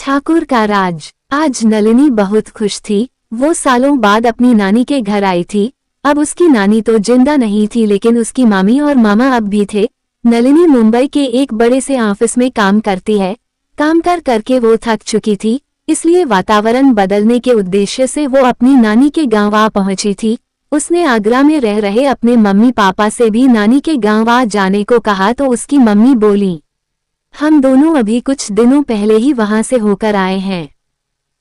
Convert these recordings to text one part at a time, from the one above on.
ठाकुर का राज। आज नलिनी बहुत खुश थी। वो सालों बाद अपनी नानी के घर आई थी। अब उसकी नानी तो जिंदा नहीं थी, लेकिन उसकी मामी और मामा अब भी थे। नलिनी मुंबई के एक बड़े से ऑफिस में काम करती है। काम कर करके वो थक चुकी थी, इसलिए वातावरण बदलने के उद्देश्य से वो अपनी नानी के गांव आ पहुंची थी। उसने आगरा में रह रहे अपने मम्मी पापा से भी नानी के गांव आ जाने को कहा, तो उसकी मम्मी बोली, हम दोनों अभी कुछ दिनों पहले ही वहां से होकर आए हैं।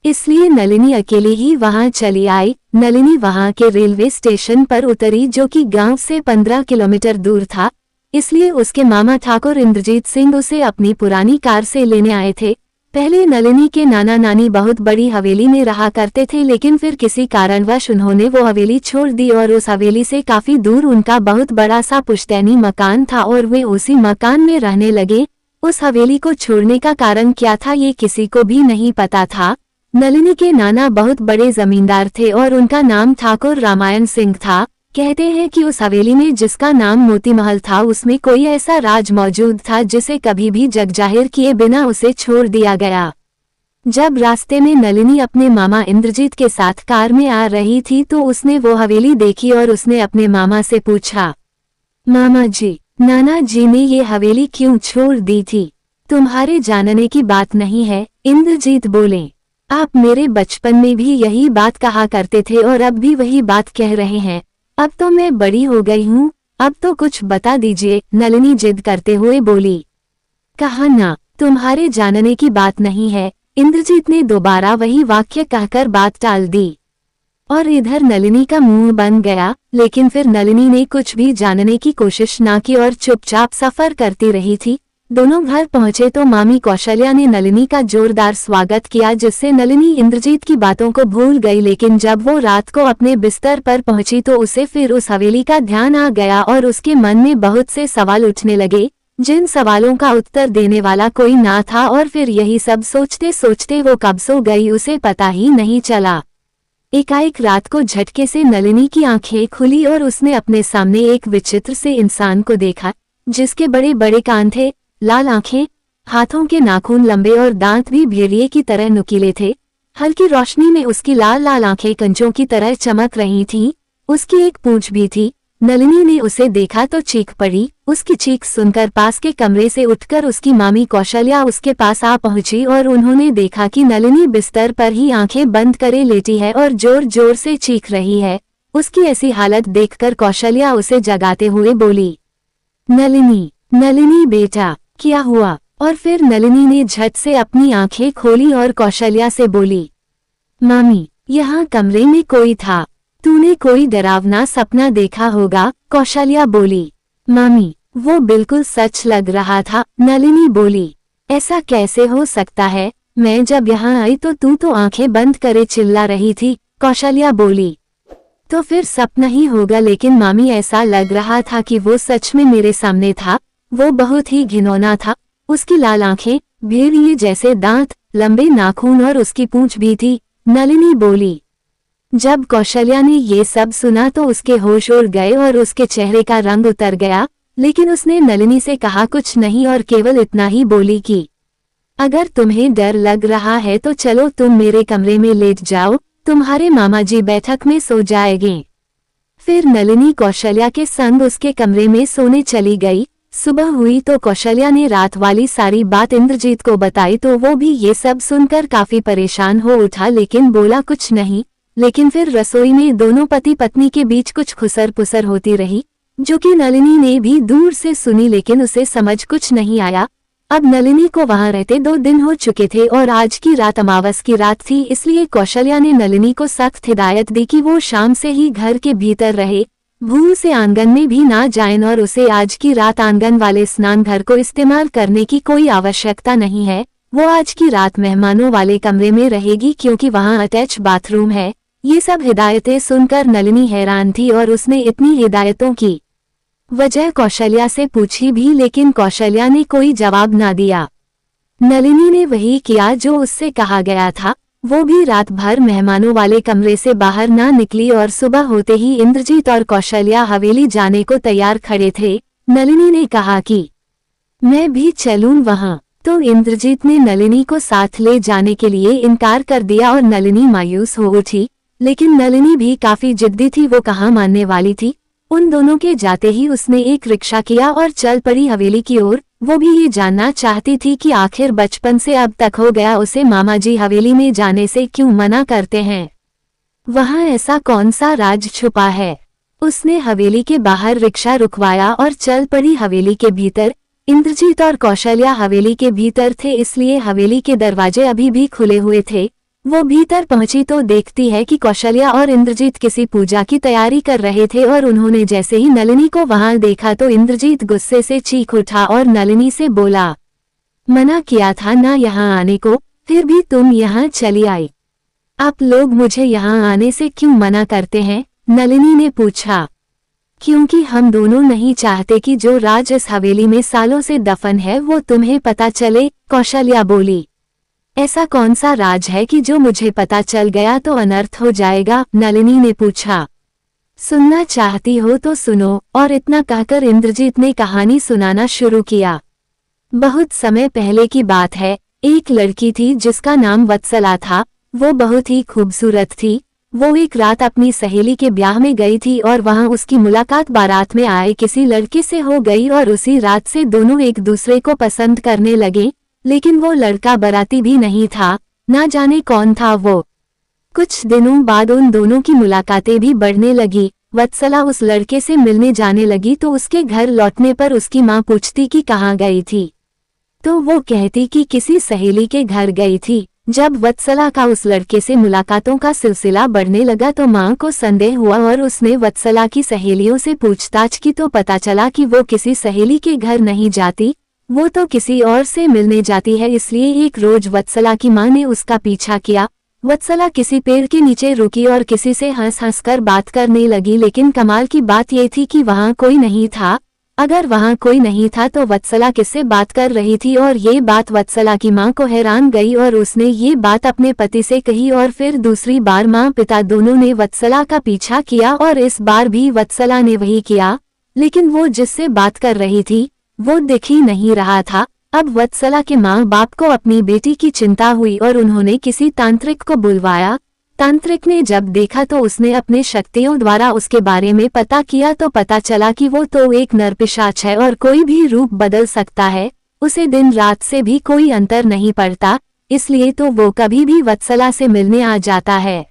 इसलिए नलिनी अकेली ही वहां चली आई। नलिनी वहां के रेलवे स्टेशन पर उतरी, जो कि गांव से 15 किलोमीटर दूर था। इसलिए उसके मामा ठाकुर इंद्रजीत सिंह उसे अपनी पुरानी कार से लेने आए थे। पहले नलिनी के नाना नानी बहुत बड़ी हवेली में रहा करते थे, लेकिन फिर किसी कारणवश उन्होंने वो हवेली छोड़ दी और उस हवेली से काफी दूर उनका बहुत बड़ा सा पुश्तैनी मकान था और वे उसी मकान में रहने लगे। उस हवेली को छोड़ने का कारण क्या था ये किसी को भी नहीं पता था। नलिनी के नाना बहुत बड़े जमींदार थे और उनका नाम ठाकुर रामायण सिंह था। कहते हैं कि उस हवेली में जिसका नाम मोती महल था, उसमें कोई ऐसा राज मौजूद था जिसे कभी भी जग जाहिर किए बिना उसे छोड़ दिया गया। जब रास्ते में नलिनी अपने मामा इंद्रजीत के साथ कार में आ रही थी तो उसने वो हवेली देखी और उसने अपने मामा से पूछा, मामा जी, नाना जी ने ये हवेली क्यों छोड़ दी थी? तुम्हारे जानने की बात नहीं है, इंद्रजीत बोले। आप मेरे बचपन में भी यही बात कहा करते थे और अब भी वही बात कह रहे हैं। अब तो मैं बड़ी हो गई हूँ, अब तो कुछ बता दीजिए, नलिनी जिद करते हुए बोली। कहा ना, तुम्हारे जानने की बात नहीं है, इंद्रजीत ने दोबारा वही वाक्य कहकर बात टाल दी। और इधर नलिनी का मुंह बन गया, लेकिन फिर नलिनी ने कुछ भी जानने की कोशिश ना की और चुपचाप सफर करती रही थी। दोनों घर पहुंचे तो मामी कौशल्या ने नलिनी का जोरदार स्वागत किया, जिससे नलिनी इंद्रजीत की बातों को भूल गई। लेकिन जब वो रात को अपने बिस्तर पर पहुंची तो उसे फिर उस हवेली का ध्यान आ गया और उसके मन में बहुत से सवाल उठने लगे, जिन सवालों का उत्तर देने वाला कोई ना था। और फिर यही सब सोचते सोचते वो कब सो गई उसे पता ही नहीं चला। एकाएक रात को झटके से नलिनी की आंखें खुली और उसने अपने सामने एक विचित्र से इंसान को देखा, जिसके बड़े बड़े कान थे, लाल आंखें, हाथों के नाखून लंबे और दांत भी भेड़िए की तरह नुकीले थे। हल्की रोशनी में उसकी लाल लाल आंखें कंचों की तरह चमक रही थीं। उसकी एक पूंछ भी थी। नलिनी ने उसे देखा तो चीख पड़ी। उसकी चीख सुनकर पास के कमरे से उठकर उसकी मामी कौशल्या उसके पास आ पहुंची और उन्होंने देखा कि नलिनी बिस्तर पर ही आंखें बंद करे लेटी है और जोर जोर से चीख रही है। उसकी ऐसी हालत देखकर कौशल्या उसे जगाते हुए बोली, नलिनी, नलिनी बेटा, क्या हुआ? और फिर नलिनी ने झट से अपनी आंखें खोली और कौशल्या से बोली, मामी, यहाँ कमरे में कोई था, तूने कोई डरावना सपना देखा होगा। कौशल्या बोली, मामी, वो बिल्कुल सच लग रहा था। नलिनी बोली, ऐसा कैसे हो सकता है? मैं जब यहाँ आई तो तू तो आंखें बंद करे चिल्ला रही थी। कौशल्या बोली, तो फिर सपना ही होगा, लेकिन मामी ऐसा लग रहा था कि वो सच में मेरे सामने था। वो बहुत ही घिनौना था। उसकी लाल आंखें, भेड़िए जैसे दांत, लंबे नाखून और उसकी पूंछ भी थी। नलिनी बोली। जब कौशल्या ने ये सब सुना तो उसके होश उड़ गए और उसके चेहरे का रंग उतर गया, लेकिन उसने नलिनी से कहा कुछ नहीं और केवल इतना ही बोली कि अगर तुम्हें डर लग रहा है तो चलो तुम मेरे कमरे में लेट जाओ, तुम्हारे मामा जी बैठक में सो जाएंगे। फिर नलिनी कौशल्या के संग उसके कमरे में सोने चली गई। सुबह हुई तो कौशल्या ने रात वाली सारी बात इंद्रजीत को बताई, तो वो भी ये सब सुनकर काफी परेशान हो उठा, लेकिन बोला कुछ नहीं। लेकिन फिर रसोई में दोनों पति पत्नी के बीच कुछ खुसर पुसर होती रही, जो कि नलिनी ने भी दूर से सुनी, लेकिन उसे समझ कुछ नहीं आया। अब नलिनी को वहां रहते 2 दिन हो चुके थे और आज की रात अमावस की रात थी, इसलिए कौशल्या ने नलिनी को सख्त हिदायत दी कि वो शाम से ही घर के भीतर रहे, भूल से आंगन में भी ना जाएं और उसे आज की रात आंगन वाले स्नान घर को इस्तेमाल करने की कोई आवश्यकता नहीं है। वो आज की रात मेहमानों वाले कमरे में रहेगी क्योंकि वहां अटैच बाथरूम है। ये सब हिदायतें सुनकर नलिनी हैरान थी और उसने इतनी हिदायतों की वजह कौशल्या से पूछी भी, लेकिन कौशल्या ने कोई जवाब ना दिया। नलिनी ने वही किया जो उससे कहा गया था। वो भी रात भर मेहमानों वाले कमरे से बाहर ना निकली और सुबह होते ही इंद्रजीत और कौशल्या हवेली जाने को तैयार खड़े थे। नलिनी ने कहा कि मैं भी चलूं वहां, तो इंद्रजीत ने नलिनी को साथ ले जाने के लिए इनकार कर दिया और नलिनी मायूस हो उठी। लेकिन नलिनी भी काफी जिद्दी थी, वो कहाँ मानने वाली थी। उन दोनों के जाते ही उसने एक रिक्शा किया और चल पड़ी हवेली की ओर। वो भी ये जानना चाहती थी कि आखिर बचपन से अब तक हो गया उसे मामा जी हवेली में जाने से क्यों मना करते हैं। वहाँ ऐसा कौन सा राज छुपा है। उसने हवेली के बाहर रिक्शा रुकवाया और चल पड़ी हवेली के भीतर। इंद्रजीत और कौशल्या हवेली के भीतर थे, इसलिए हवेली के दरवाजे अभी भी खुले हुए थे। वो भीतर पहुंची तो देखती है कि कौशल्या और इंद्रजीत किसी पूजा की तैयारी कर रहे थे और उन्होंने जैसे ही नलिनी को वहां देखा तो इंद्रजीत गुस्से से चीख उठा और नलिनी से बोला, मना किया था ना यहाँ आने को, फिर भी तुम यहाँ चली आई। आप लोग मुझे यहाँ आने से क्यों मना करते हैं? नलिनी ने पूछा। क्योंकि हम दोनों नहीं चाहते कि जो राज इस हवेली में सालों से दफन है वो तुम्हें पता चले, कौशल्या बोली। ऐसा कौन सा राज है कि जो मुझे पता चल गया तो अनर्थ हो जाएगा? नलिनी ने पूछा। सुनना चाहती हो तो सुनो, और इतना कहकर इंद्रजीत ने कहानी सुनाना शुरू किया। बहुत समय पहले की बात है, एक लड़की थी जिसका नाम वत्सला था। वो बहुत ही खूबसूरत थी। वो एक रात अपनी सहेली के ब्याह में गई थी और वहां उसकी मुलाकात बारात में आए किसी लड़के से हो गई और उसी रात से दोनों एक दूसरे को पसंद करने लगे। लेकिन वो लड़का बाराती भी नहीं था, ना जाने कौन था वो। कुछ दिनों बाद उन दोनों की मुलाकातें भी बढ़ने लगी। वत्सला उस लड़के से मिलने जाने लगी तो उसके घर लौटने पर उसकी माँ पूछती कि कहाँ गई थी, तो वो कहती कि किसी सहेली के घर गई थी। जब वत्सला का उस लड़के से मुलाकातों का सिलसिला बढ़ने लगा तो माँ को संदेह हुआ और उसने वत्सला की सहेलियों से पूछताछ की तो पता चला कि वो किसी सहेली के घर नहीं जाती, वो तो किसी और से मिलने जाती है। इसलिए एक रोज वत्सला की माँ ने उसका पीछा किया। वत्सला किसी पेड़ के नीचे रुकी और किसी से हंस हंस कर बात करने लगी, लेकिन कमाल की बात ये थी कि वहाँ कोई नहीं था। अगर वहाँ कोई नहीं था तो वत्सला किससे बात कर रही थी, और ये बात वत्सला की माँ को हैरान गई और उसने ये बात अपने पति से कही। और फिर दूसरी बार माँ पिता दोनों ने वत्सला का पीछा किया और इस बार भी वत्सला ने वही किया, लेकिन वो जिससे बात कर रही थी वो दिख ही नहीं रहा था। अब वत्सला के माँ बाप को अपनी बेटी की चिंता हुई और उन्होंने किसी तांत्रिक को बुलवाया। तांत्रिक ने जब देखा तो उसने अपने शक्तियों द्वारा उसके बारे में पता किया तो पता चला कि वो तो एक नरपिशाच है और कोई भी रूप बदल सकता है। उसे दिन रात से भी कोई अंतर नहीं पड़ता, इसलिए तो वो कभी भी वत्सला से मिलने आ जाता है।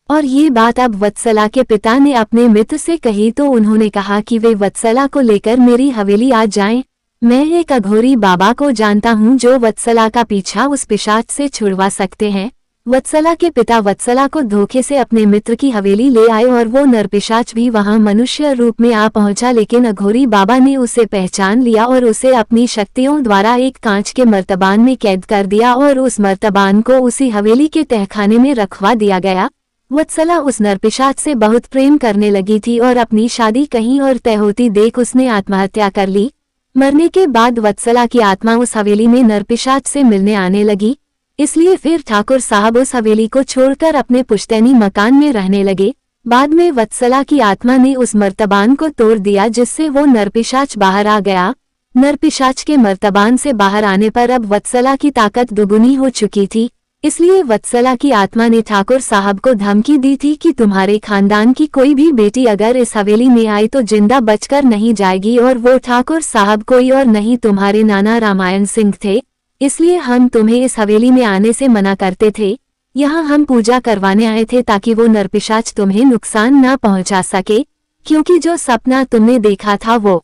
और ये बात अब वत्सला के पिता ने अपने मित्र से कही तो उन्होंने कहा कि वे वत्सला को लेकर मेरी हवेली आ जाएं। मैं एक अघोरी बाबा को जानता हूँ जो वत्सला का पीछा उस पिशाच से छुड़वा सकते हैं। वत्सला के पिता वत्सला को धोखे से अपने मित्र की हवेली ले आए और वो नरपिशाच भी वहां मनुष्य रूप में आ पहुंचा, लेकिन अघोरी बाबा ने उसे पहचान लिया और उसे अपनी शक्तियों द्वारा एक कांच के मर्तबान में कैद कर दिया और उस मर्तबान को उसी हवेली के तहखाने में रखवा दिया गया। वत्सला उस नरपिशाच से बहुत प्रेम करने लगी थी और अपनी शादी कहीं और तय होती देख उसने आत्महत्या कर ली। मरने के बाद वत्सला की आत्मा उस हवेली में नरपिशाच से मिलने आने लगी, इसलिए फिर ठाकुर साहब उस हवेली को छोड़कर अपने पुश्तैनी मकान में रहने लगे। बाद में वत्सला की आत्मा ने उस मर्तबान को तोड़ दिया जिससे वो नरपिशाच बाहर आ गया। नरपिशाच के मर्तबान से बाहर आने पर अब वत्सला की ताकत दुगुनी हो चुकी थी, इसलिए वत्सला की आत्मा ने ठाकुर साहब को धमकी दी थी कि तुम्हारे खानदान की कोई भी बेटी अगर इस हवेली में आई तो जिंदा बचकर नहीं जाएगी। और वो ठाकुर साहब कोई और नहीं तुम्हारे नाना रामायण सिंह थे, इसलिए हम तुम्हें इस हवेली में आने से मना करते थे। यहाँ हम पूजा करवाने आए थे ताकि वो नरपिशाच तुम्हें नुकसान ना पहुंचा सके, क्योंकि जो सपना तुमने देखा था वो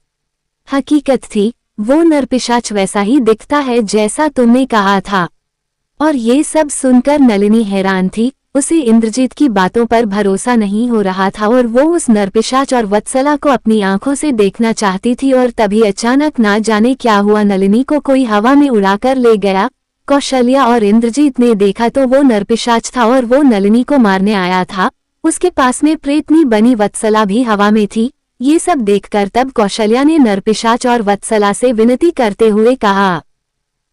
हकीकत थी। वो नरपिशाच वैसा ही दिखता है जैसा तुमने कहा था। और ये सब सुनकर नलिनी हैरान थी, उसे इंद्रजीत की बातों पर भरोसा नहीं हो रहा था और वो उस नरपिशाच और वत्सला को अपनी आंखों से देखना चाहती थी। और तभी अचानक ना जाने क्या हुआ, नलिनी को कोई हवा में उड़ाकर ले गया। कौशल्या और इंद्रजीत ने देखा तो वो नरपिशाच था और वो नलिनी को मारने आया था। उसके पास में प्रेतनी बनी वत्सला भी हवा में थी। ये सब देखकर तब कौशल्या ने नरपिशाच और वत्सला से विनती करते हुए कहा,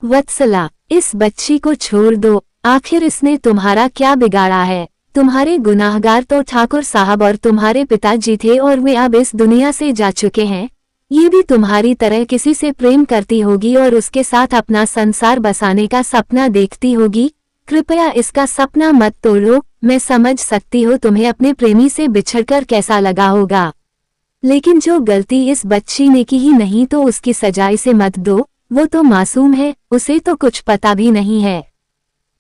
वत्सला, इस बच्ची को छोड़ दो, आखिर इसने तुम्हारा क्या बिगाड़ा है? तुम्हारे गुनाहगार तो ठाकुर साहब और तुम्हारे पिताजी थे और वे अब इस दुनिया से जा चुके हैं। ये भी तुम्हारी तरह किसी से प्रेम करती होगी और उसके साथ अपना संसार बसाने का सपना देखती होगी। कृपया इसका सपना मत तोड़ो। मैं समझ सकती हूँ तुम्हें अपने प्रेमी से बिछड़कर कैसा लगा होगा, लेकिन जो गलती इस बच्ची ने की ही नहीं तो उसकी सजा इसे मत दो। वो तो मासूम है, उसे तो कुछ पता भी नहीं है।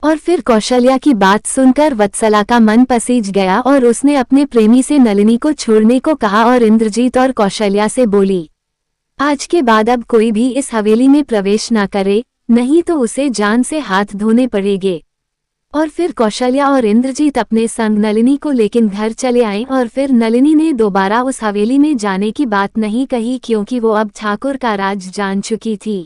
और फिर कौशल्या की बात सुनकर वत्सला का मन पसीज गया और उसने अपने प्रेमी से नलिनी को छोड़ने को कहा और इंद्रजीत और कौशल्या से बोली, आज के बाद अब कोई भी इस हवेली में प्रवेश ना करे, नहीं तो उसे जान से हाथ धोने पड़ेंगे। और फिर कौशल्या और इंद्रजीत अपने संग नलिनी को लेकर घर चले आए और फिर नलिनी ने दोबारा उस हवेली में जाने की बात नहीं कही क्योंकि वो अब ठाकुर का राज जान चुकी थी।